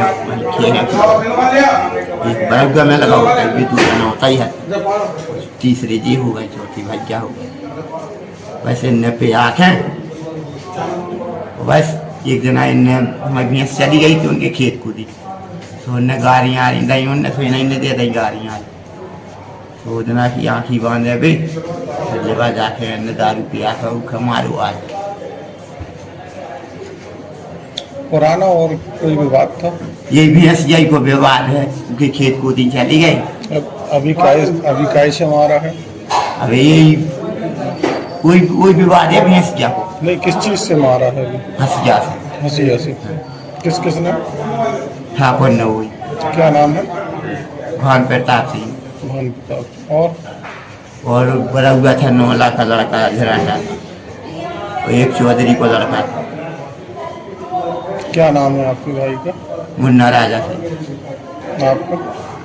S14: खेल। एक बरगुआ में लगा होता है, 2 जना होता ही है, तीसरी जी हो गई, चौथी भैया हो गई। वैसे इनने पे आँखें बस एक जना इनने हमारी भैंस चली गई तो उनके खेत कूदी तो उनने गाड़ियाँ आ रही दी, उनने तो इन्हें दे दी गाड़ियाँ। तो जना की आँखी बांधे भी लेवा जाके इन्हें दारू पिया कर मारो आज।
S11: पुराना और कोई विवाद था?
S14: ये भैंस यही को विवाद है, उनके खेत कूदी चली गई।
S11: अभी कैसे मारा है?
S14: अभी यही कोई विवाद है भैंस क्या को?
S11: नहीं, किस चीज से मारा है?
S14: हंसिया से।
S11: हंसिया से। किसने?
S14: ठाकुर ने हुई।
S11: क्या नाम है?
S14: भान प्रताप सिंह।
S11: भान प्रताप।
S14: और बड़ा हुआ था 9 लाख का लड़का झराटा, और एक चौधरी को लड़का था।
S11: क्या नाम है आपके भाई का?
S14: मुन्ना राजा से।
S11: आपका?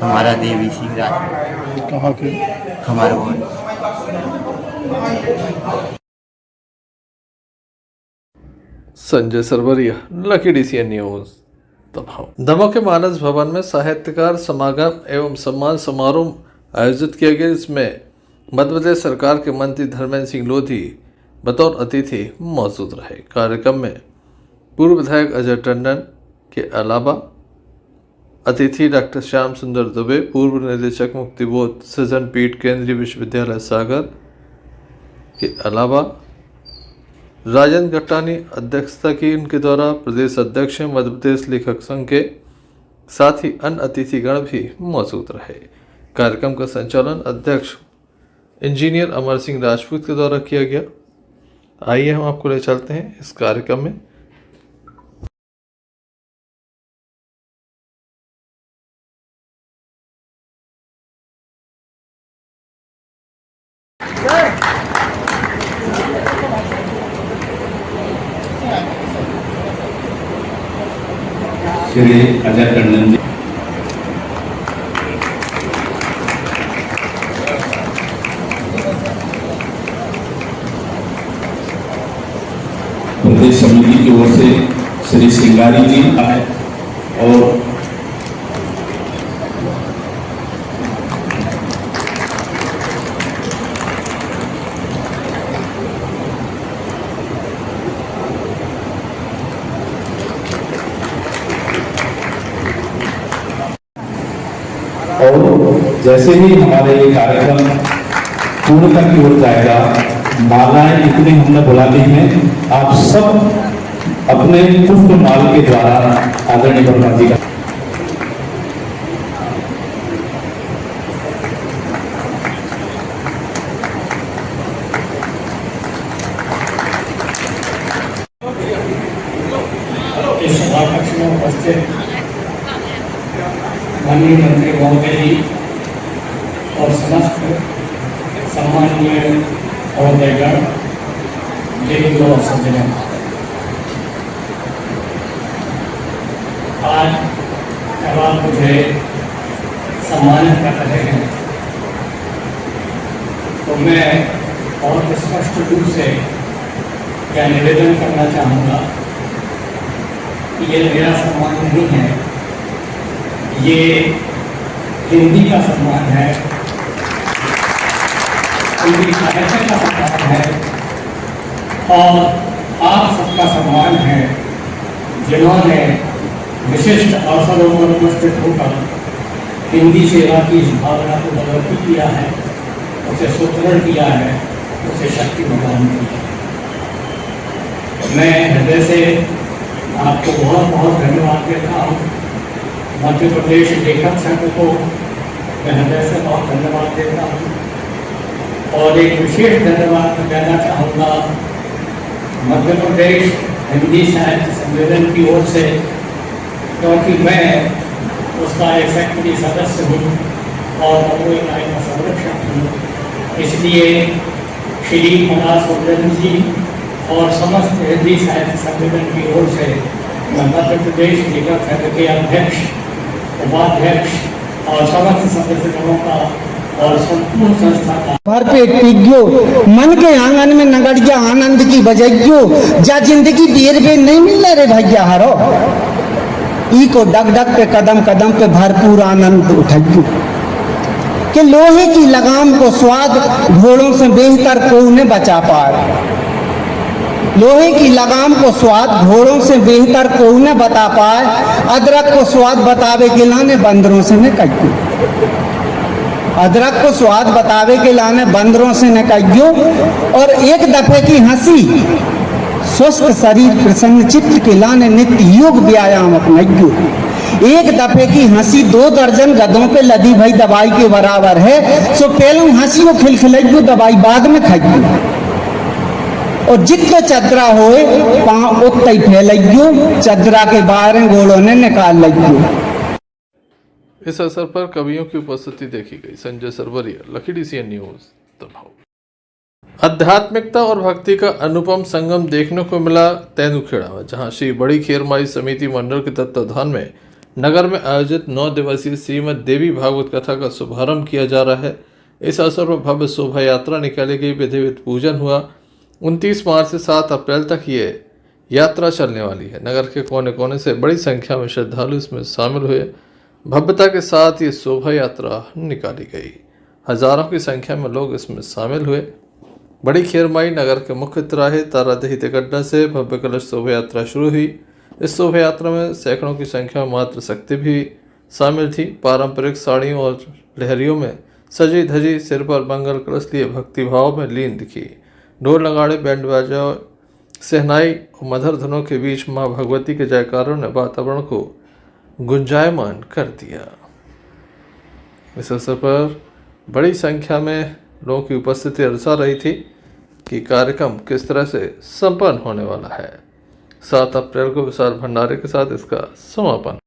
S14: हमारा देवी सिंह राजा।
S11: कहाँ के?
S14: खमरगोन।
S5: Sanjay Sarwariya, Lucky DCN news. Damoh के मानस भवन में साहित्यकार समागम एवं सम्मान समारोह आयोजित किया गया, जिसमें मध्य प्रदेश सरकार के मंत्री धर्मेंद्र सिंह लोधी बतौर अतिथि मौजूद रहे। कार्यक्रम में पूर्व विधायक अजय टंडन के अलावा अतिथि डॉक्टर श्याम सुंदर दुबे, पूर्व निदेशक मुक्तिबोध सृजन पीठ केंद्रीय विश्वविद्यालय सागर के अलावा राजेंद्र गट्टानी अध्यक्षता की उनके द्वारा प्रदेश अध्यक्ष मध्य प्रदेश लेखक संघ के, साथ ही अन्य अतिथिगण भी मौजूद रहे। कार्यक्रम का संचालन अध्यक्ष इंजीनियर अमर सिंह राजपूत के द्वारा किया गया। आइए हम आपको ले चलते हैं इस कार्यक्रम में।
S15: श्री अजय टंडन जी, प्रदेश समिति की ओर से श्री सिंगारी जी आए और जैसे ही हमारे ये कार्यक्रम पूर्णता की ओर जाएगा, मालाएं इतनी हमने बुला दी हैं, आप सब अपने पुष्प माल के द्वारा आदरणीय वर्मा जी का
S16: कक्ष में उपस्थित माननीय मंत्री महोदय जी और समस्त सम्मानीय महोदयगण, देवियों और सज्जनों, आज जब आप मुझे सम्मानित कर रहे हैं तो मैं बहुत स्पष्ट रूप से यह निवेदन करना चाहूँगा कि ये मेरा सम्मान नहीं है, ये हिंदी का सम्मान है, हिंदी साहित्य का सम्मान है और आप सबका सम्मान है जिन्होंने विशिष्ट अवसरों पर उपस्थित होकर हिंदी सेवा की इस भावना को बलवती किया है, उसे सुदृढ़ किया है, उसे शक्ति प्रदान की है। मैं हृदय से आपको बहुत बहुत धन्यवाद देता हूँ। मध्य प्रदेश लेखक संघ को मैं हृदय से बहुत धन्यवाद देता हूँ और एक विशेष धन्यवाद देना चाहूँगा मध्य प्रदेश हिंदी साहित्य सम्मेलन की ओर से, क्योंकि मैं उसका एक सक्रिय सदस्य हूँ और वो इकाई का संरक्षक हूँ। इसलिए श्री पलाश सुब्रमण्यम जी और समस्त हिंदी साहित्य सम्मेलन की ओर से मध्य प्रदेश लेखक संघ के अध्यक्ष, उपाध्यक्ष और समस्त सदस्यों का और संपूर्ण संस्था का
S17: भरपेट पीग्यो, मन के आंगन में नगड़िया आनंद की बजैयो, जा जिंदगी देर बे नहीं मिल रे भैया हारो, ई को डग डग पे कदम कदम पे भरपूर आनंद उठाइयो कि लोहे की लगाम को स्वाद घोड़ों से बेहतर कोई न बचा पाए, लोहे की लगाम को स्वाद घोड़ों से बेहतर कोई न बता पाए, अदरक को स्वाद बतावे के लाने बंदरों से न कहियो, अदरक को स्वाद बतावे के लाने बंदरों से न कहियो, और एक दफे की हंसी स्वस्थ शरीर प्रसन्न चित्त के लाने नित्य योग व्यायाम अपनाइयो, एक दफे की हंसी 2 दर्जन गधों पे लदी भई दवाई के बराबर है, सो पहले हंसी को खिलखिलाइयो, दवाई बाद में खाइयो, और जितना चदरा होए पाँव उतना ही फैलाइयो, चदरा के बाहर गोलों ने निकाल लियो।
S5: इस अवसर पर कवियों की उपस्थिति देखी गई। Sanjay Sarwariya, Lucky DCN news, Damoh. आध्यात्मिकता और भक्ति का अनुपम संगम देखने को मिला तेंदुखेड़ा में, जहां श्री बड़ी खेरमाई समिति मंडल के तत्वाधान में नगर में आयोजित 9 दिवसीय श्रीमद देवी भागवत कथा का शुभारंभ किया जा रहा है। इस अवसर पर भव्य शोभा यात्रा निकाली गई, विधिवत पूजन हुआ। 29 मार्च से 7 अप्रैल तक ये यात्रा चलने वाली है। नगर के कोने कोने से बड़ी संख्या में श्रद्धालु इसमें शामिल हुए। भव्यता के साथ ये शोभा यात्रा निकाली गई। हजारों की संख्या में लोग इसमें शामिल हुए। बड़ी खेरमाई नगर के मुख्य तिराहे तारादेही तिगड्डा से भव्य कलश शोभा यात्रा शुरू हुई। इस शोभा यात्रा में सैकड़ों की संख्या में मातृ शक्ति भी शामिल थी। पारंपरिक साड़ियों और लहरियों में सजी धजी सिर पर मंगल कलश लिए भक्तिभाव में लीन दिखी। ढोल नगाड़े, बैंड बाजा, सहनाई और मधुर धुनों के बीच माँ भगवती के जयकारों ने वातावरण को गुंजायमान कर दिया। इस अवसर पर बड़ी संख्या में लोगों की उपस्थिति दर्शा रही थी कि कार्यक्रम किस तरह से संपन्न होने वाला है। 7 अप्रैल को विशाल भंडारे के साथ इसका समापन।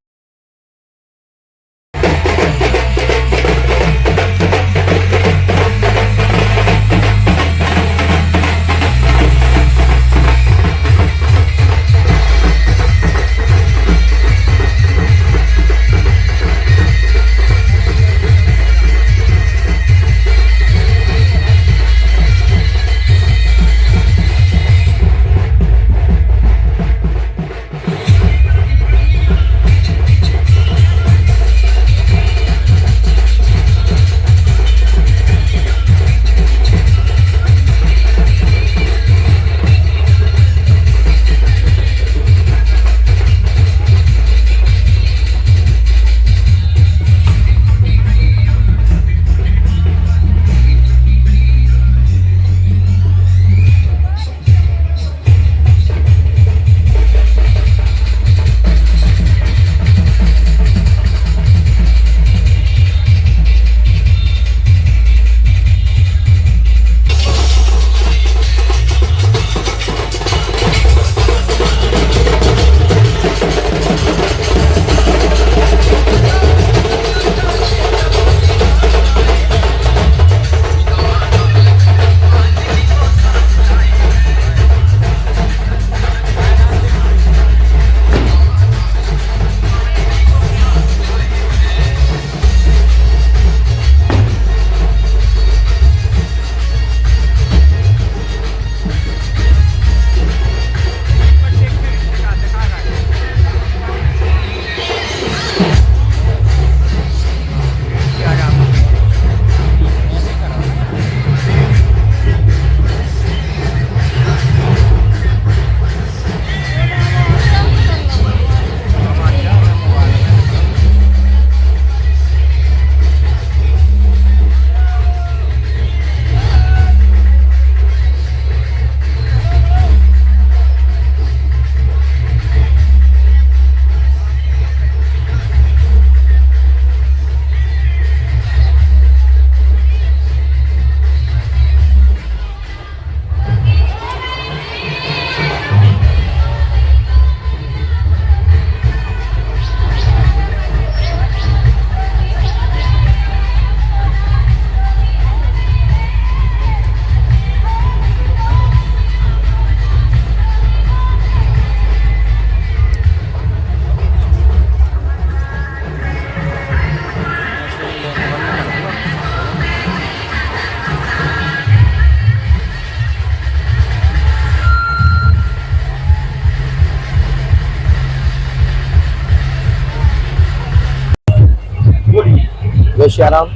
S7: श्याराम,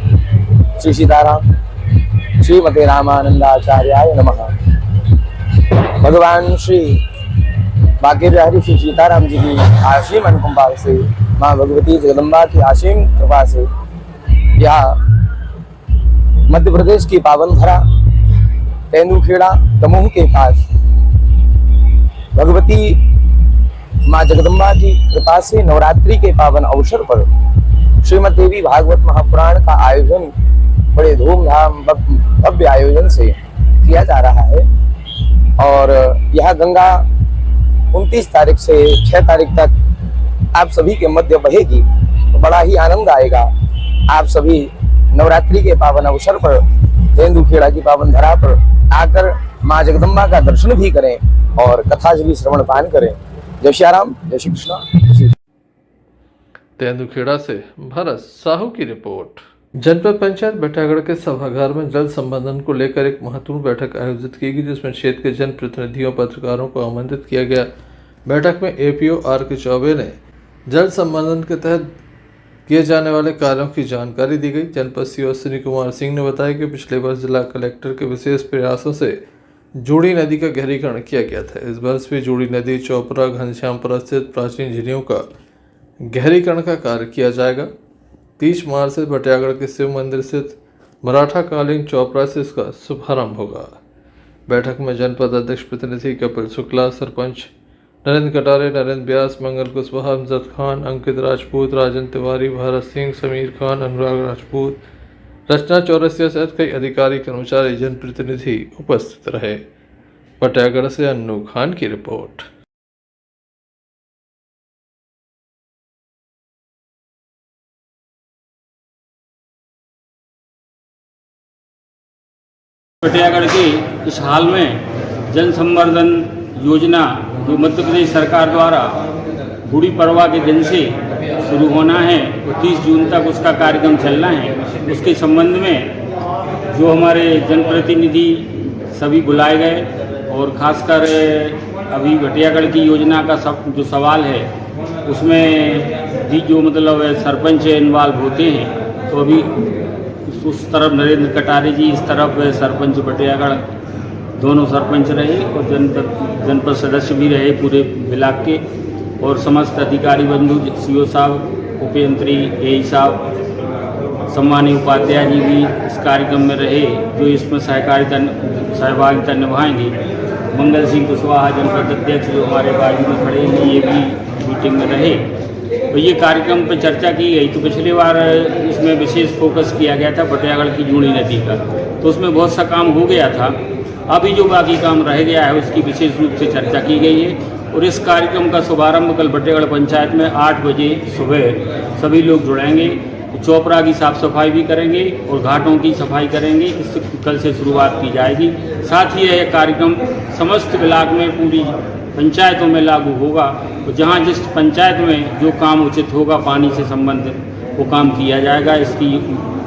S7: श्री सीताराम, श्रीमते रामानंदाचार्याय नमः। भगवान श्री बांके बिहारी श्री सीताराम जी की असीम अनुकंपा से, माँ भगवती जगदम्बा की असीम कृपा से यह मध्य प्रदेश की पावन धरा तेंदुखेड़ा दमोह के पास भगवती माँ जगदम्बा की कृपा से नवरात्रि के पावन अवसर पर श्रीमद देवी भागवत महापुराण का आयोजन बड़े धूमधाम भव्य आयोजन से किया जा रहा है। और यह गंगा 29 तारीख से 6 तारीख तक आप सभी के मध्य बहेगी, तो बड़ा ही आनंद आएगा। आप सभी नवरात्रि के पावन अवसर पर तेंदुखेड़ा की पावन धरा पर आकर माँ जगदम्बा का दर्शन भी करें और कथा भी श्रवण पान करें। जय श्री राम, जय श्री कृष्ण।
S5: तेंदुखेड़ा से भरत साहू की रिपोर्ट। जनपद पंचायत बटियागढ़ के सभागार में जल संवर्धन को लेकर एक महत्वपूर्ण बैठक आयोजित की गई, जिसमें क्षेत्र के जनप्रतिनिधियों पत्रकारों को आमंत्रित किया गया। बैठक में एपीओ आर के चौबे ने जल संवर्धन के तहत किए जाने वाले कार्यों की जानकारी दी गई। जनपद सीओ अश्विनी कुमार सिंह ने बताया कि पिछले वर्ष जिला कलेक्टर के विशेष प्रयासों से जूड़ी नदी का गहरीकरण किया गया था। इस वर्ष भी जूड़ी नदी चोपड़ा घनश्यामपुरा स्थित प्राचीन झीलों का गहरीकरण का कार्य किया जाएगा। 30 मार्च से बटियागढ़ के शिव मंदिर स्थित मराठा कालीन चौपड़ा से इसका शुभारंभ होगा। बैठक में जनपद अध्यक्ष प्रतिनिधि कपिल शुक्ला, सरपंच नरेंद्र कटारे, नरेंद्र व्यास, मंगल कुशवाहा, हमजद खान, अंकित राजपूत, राजन तिवारी, भारत सिंह, समीर खान, अनुराग राजपूत, रचना चौरसिया सहित कई अधिकारी, कर्मचारी, जनप्रतिनिधि उपस्थित रहे। बटियागढ़ से अन्नू खान की रिपोर्ट।
S3: बटियागढ़ के इस हाल में जन संवर्धन योजना जो मध्य प्रदेश सरकार द्वारा गुड़ी पड़वा के दिन से शुरू होना है और 30 जून तक उसका कार्यक्रम चलना है, उसके संबंध में जो हमारे जनप्रतिनिधि सभी बुलाए गए और खासकर अभी बटियागढ़ की योजना का जो सवाल है उसमें भी जो मतलब सरपंच इन्वॉल्व होते हैं, तो अभी उस तरफ नरेंद्र कटारे जी, इस तरफ सरपंच बटियागढ़ दोनों सरपंच रहे और जनपद सदस्य भी रहे पूरे ब्लॉक के, और समस्त अधिकारी बंधु सीओ साहब, उपयंत्री एई साहब, सम्मानीय उपाध्याय जी भी इस कार्यक्रम में रहे जो इसमें सहभागिता निभाएंगे। मंगल सिंह कुशवाहा जनपद अध्यक्ष जो हमारे बाजू में खड़े हैं, ये भी मीटिंग में रहे। तो ये कार्यक्रम पर चर्चा की गई। तो पिछली बार इसमें विशेष फोकस किया गया था बटियागढ़ की जूड़ी नदी का, तो उसमें बहुत सा काम हो गया था। अभी जो बाकी काम रह गया है उसकी विशेष रूप से चर्चा की गई है और इस कार्यक्रम का शुभारंभ कल बटियागढ़ पंचायत में 8 बजे सुबह सभी लोग जुड़ेंगे। चौपड़ा की साफ सफाई भी करेंगे और घाटों की सफाई करेंगे। इससे कल से शुरुआत की जाएगी। साथ ही यह कार्यक्रम समस्त ब्लॉक में पूरी पंचायतों में लागू होगा। तो जहाँ जिस पंचायत में जो काम उचित होगा पानी से संबंधित वो काम किया जाएगा। इसकी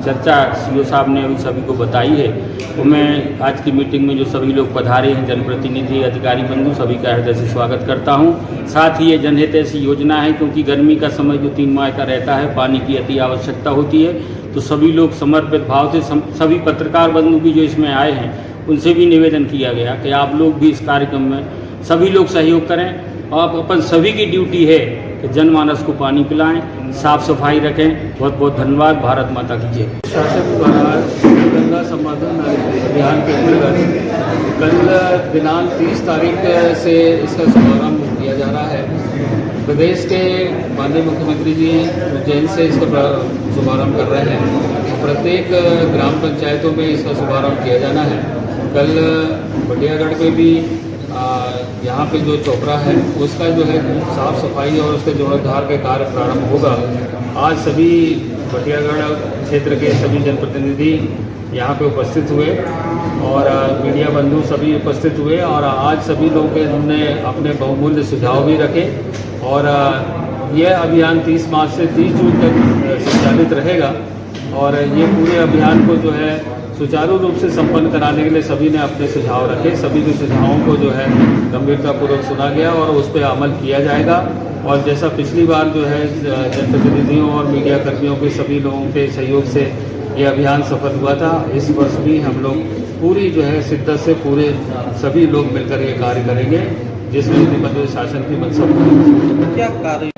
S3: चर्चा सीओ साहब ने अभी सभी को बताई है। तो मैं आज की मीटिंग में जो सभी लोग पधारे हैं, जनप्रतिनिधि, अधिकारी बंधु, सभी का हृदय से स्वागत करता हूं। साथ ही ये जनहित ऐसी योजना है क्योंकि गर्मी का समय जो 3 माह का रहता है, पानी की अति आवश्यकता होती है, तो सभी लोग समर्पित भाव से सभी पत्रकार बंधु भी जो इसमें आए हैं उनसे भी निवेदन किया गया कि आप लोग भी इस कार्यक्रम में सभी लोग सहयोग करें। और अपन सभी की ड्यूटी है कि जनमानस को पानी पिलाएं, साफ सफाई रखें। बहुत बहुत धन्यवाद। भारत माता की जय।
S18: शासन द्वारा गंगा संवर्धन अभियान के अंतर्गत कल दिनांक 30 तारीख से इसका शुभारंभ किया जा रहा है। प्रदेश के माननीय मुख्यमंत्री जी उज्जैन से इसका शुभारंभ कर रहे हैं। प्रत्येक ग्राम पंचायतों में इसका शुभारंभ किया जाना है। कल बटियागढ़ में भी यहाँ पे जो चोपड़ा है उसका जो है साफ सफाई और उसके जीर्णोद्धार के कार्य प्रारंभ होगा। आज सभी बटियागढ़ क्षेत्र के सभी जनप्रतिनिधि यहाँ पे उपस्थित हुए और मीडिया बंधु सभी उपस्थित हुए और आज सभी लोगों के हमने अपने बहुमूल्य सुझाव भी रखे और यह अभियान 30 मार्च से 30 जून तक संचालित रहेगा और ये पूरे अभियान को जो है सुचारू रूप से संपन्न कराने के लिए सभी ने अपने सुझाव रखे। सभी के सुझावों को जो है गंभीरतापूर्वक सुना गया और उस पर अमल किया जाएगा। और जैसा पिछली बार जो है जनप्रतिनिधियों और मीडिया कर्मियों के सभी लोगों के सहयोग से ये अभियान सफल हुआ था, इस वर्ष भी हम लोग पूरी जो है शिद्दत से पूरे सभी लोग मिलकर ये कार्य करेंगे, जिसमें मध्य प्रदेश शासन की मंशा पूरी। क्या कार्य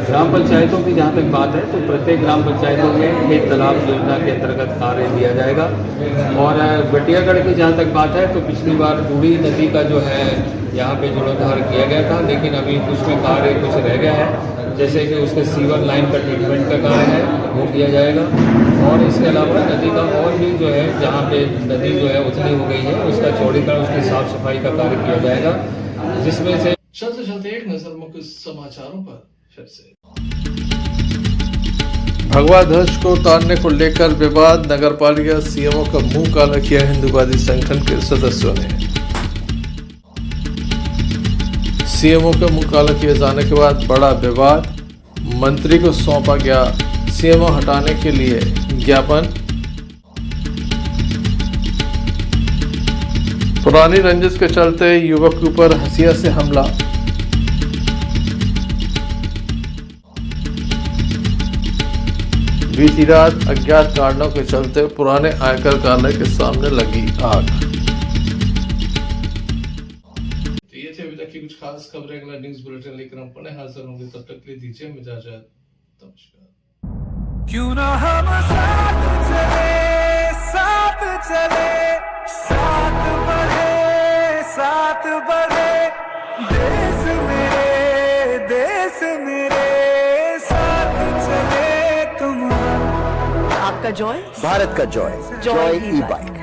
S18: ग्राम पंचायतों की जहाँ तक बात है तो प्रत्येक ग्राम पंचायतों में खेत तालाब योजना के अंतर्गत कार्य लिया जाएगा। और बटियागढ़ की जहाँ तक बात है तो पिछली बार बूढ़ी नदी का जो है यहाँ पे जीर्णोद्धार किया गया था, लेकिन अभी उसमें कार्य कुछ रह गया है, जैसे कि उसके सीवर लाइन का ट्रीटमेंट का कार्य है वो किया जाएगा। और इसके अलावा नदी का और भी जो है जहाँ पे नदी जो है उथली हो गई है उसका चौड़ीकरण, उसकी साफ सफाई का कार्य किया जाएगा, जिसमें से
S5: चलते चलते एक नजर मुख्य समाचारों पर फिर से। भगवा ध्वज को उतारने को लेकर विवाद, नगरपालिका सीएमओ का मुंह काला किया हिंदूवादी संगठन के सदस्यों ने। सीएमओ का मुंह काला किए जाने के बाद बड़ा विवाद, मंत्री को सौंपा गया सीएमओ हटाने के लिए ज्ञापन। पुरानी रंजिश के चलते युवक के ऊपर हंसिया से हमला। बीती रात अज्ञात कारणों के चलते पुराने आयकर कार्यालय के सामने लगी आग। तो ये थे अभी तक की कुछ खास खबरें। अगला न्यूज बुलेटिन लेकर हम पुनः हाजिर होंगे, तब तक के लिए दीजिए इजाजत। नमस्कार।
S19: क्यों ना हम साथ चले, साथ चले, साथ बढ़े देश मेरे साथ चले तुम।
S2: आपका जॉय, भारत का जॉय, जॉय ई बाइक।